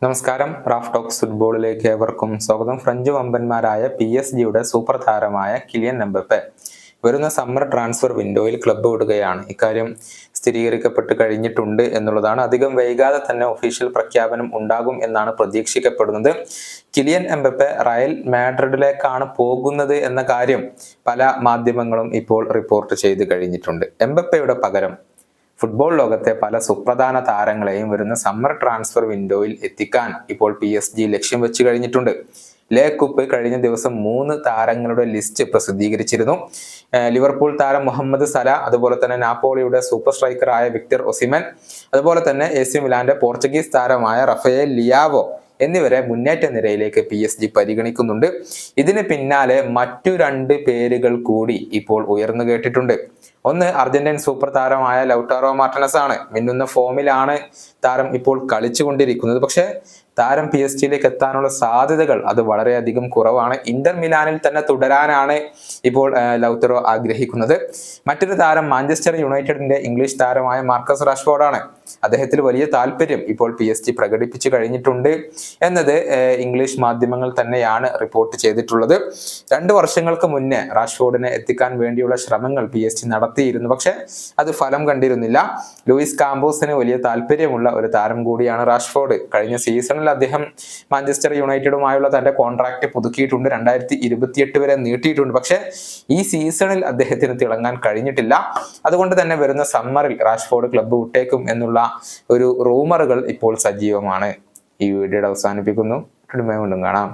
നമസ്കാരം. Raf talks ഫുട്ബോളിലേക്ക് ഏവർക്കും സ്വാഗതം. ഫ്രഞ്ച് വമ്പന്മാരായ PSG സൂപ്പർ താരമായ കിലിയൻ എംബപ്പെ വരുന്ന സമ്മർ ട്രാൻസ്ഫർ വിൻഡോയിൽ ക്ലബ്ബ് വിടുകയാണ്. ഇക്കാര്യം സ്ഥിരീകരിക്കപ്പെട്ട് കഴിഞ്ഞിട്ടുണ്ട് എന്നുള്ളതാണ്. അധികം വൈകാതെ തന്നെ ഒഫീഷ്യൽ പ്രഖ്യാപനം ഉണ്ടാകും എന്നാണ് പ്രതീക്ഷിക്കപ്പെടുന്നത്. കിലിയൻ എംബപ്പെ റയൽ മാഡ്രിഡിലേക്കാണ് പോകുന്നത് എന്ന കാര്യം പല മാധ്യമങ്ങളും ഇപ്പോൾ റിപ്പോർട്ട് ചെയ്ത് കഴിഞ്ഞിട്ടുണ്ട്. എംബപ്പയുടെ പകരം ഫുട്ബോൾ ലോകത്തെ പല സുപ്രധാന താരങ്ങളെയും വരുന്ന സമ്മർ ട്രാൻസ്ഫർ വിൻഡോയിൽ എത്തിക്കാൻ ഇപ്പോൾ PSG ലക്ഷ്യം വെച്ച് കഴിഞ്ഞിട്ടുണ്ട്. ലേ കുപ്പ് കഴിഞ്ഞ ദിവസം 3 താരങ്ങളുടെ ലിസ്റ്റ് പ്രസിദ്ധീകരിച്ചിരുന്നു. ലിവർപൂൾ താരം മുഹമ്മദ് സല, അതുപോലെ തന്നെ നാപ്പോളിയുടെ സൂപ്പർ സ്ട്രൈക്കറായ വിക്ടർ ഒസിമൻ, അതുപോലെ തന്നെ AC മിലാന്റെ പോർച്ചുഗീസ് താരമായ റഫേൽ ലിയാവോ എന്നിവരെ മുന്നേറ്റ നിരയിലേക്ക് PSG പരിഗണിക്കുന്നുണ്ട്. ഇതിന് പിന്നാലെ മറ്റു 2 പേരുകൾ കൂടി ഇപ്പോൾ ഉയർന്നു കേട്ടിട്ടുണ്ട്. ഒന്ന് അർജന്റീൻ സൂപ്പർ താരമായ ലൗട്ടാറോ മാർട്ടിനസ് ആണ്. മിന്നുന്ന ഫോമിലാണ് താരം ഇപ്പോൾ കളിച്ചുകൊണ്ടിരിക്കുന്നത്. പക്ഷെ താരം PSG എത്താനുള്ള സാധ്യതകൾ അത് വളരെയധികം കുറവാണ്. ഇന്റർ മിലാനിൽ തന്നെ തുടരാനാണ് ഇപ്പോൾ ലൗട്ടാറോ ആഗ്രഹിക്കുന്നത്. മറ്റൊരു താരം മാഞ്ചസ്റ്റർ യുണൈറ്റഡിന്റെ ഇംഗ്ലീഷ് താരമായ മാർക്കസ് റാഷ്ഫോർഡ് ആണ്. അദ്ദേഹത്തിൽ വലിയ താല്പര്യം ഇപ്പോൾ PSG പ്രകടിപ്പിച്ചു കഴിഞ്ഞിട്ടുണ്ട് എന്നത് ഇംഗ്ലീഷ് മാധ്യമങ്ങൾ തന്നെയാണ് റിപ്പോർട്ട് ചെയ്തിട്ടുള്ളത്. 2 വർഷങ്ങൾക്ക് മുന്നേ റാഷ്ഫോർഡിനെ എത്തിക്കാൻ വേണ്ടിയുള്ള ശ്രമങ്ങൾ PSG നടത്തിയിരുന്നു. പക്ഷെ അത് ഫലം കണ്ടിരുന്നില്ല. ലൂയിസ് കാമ്പോസിന് വലിയ താല്പര്യമുള്ള ഒരു താരം കൂടിയാണ് റാഷ്ഫോർഡ്. കഴിഞ്ഞ സീസണിൽ അദ്ദേഹം മാഞ്ചസ്റ്റർ യുണൈറ്റഡുമായുള്ള തന്റെ കോൺട്രാക്ട് പുതുക്കിയിട്ടുണ്ട്. 2028 വരെ നീട്ടിയിട്ടുണ്ട്. പക്ഷെ ഈ സീസണിൽ അദ്ദേഹത്തിന് തിളങ്ങാൻ കഴിഞ്ഞിട്ടില്ല. അതുകൊണ്ട് തന്നെ വരുന്ന സമ്മറിൽ റാഷ്ഫോർഡ് ക്ലബ്ബ് വിട്ടേക്കും എന്നുള്ള ഒരു റൂമറുകൾ ഇപ്പോൾ സജീവമാണ്. ഈ വീഡിയോ അവസാനിപ്പിക്കുന്നു. വീണ്ടും കാണാം.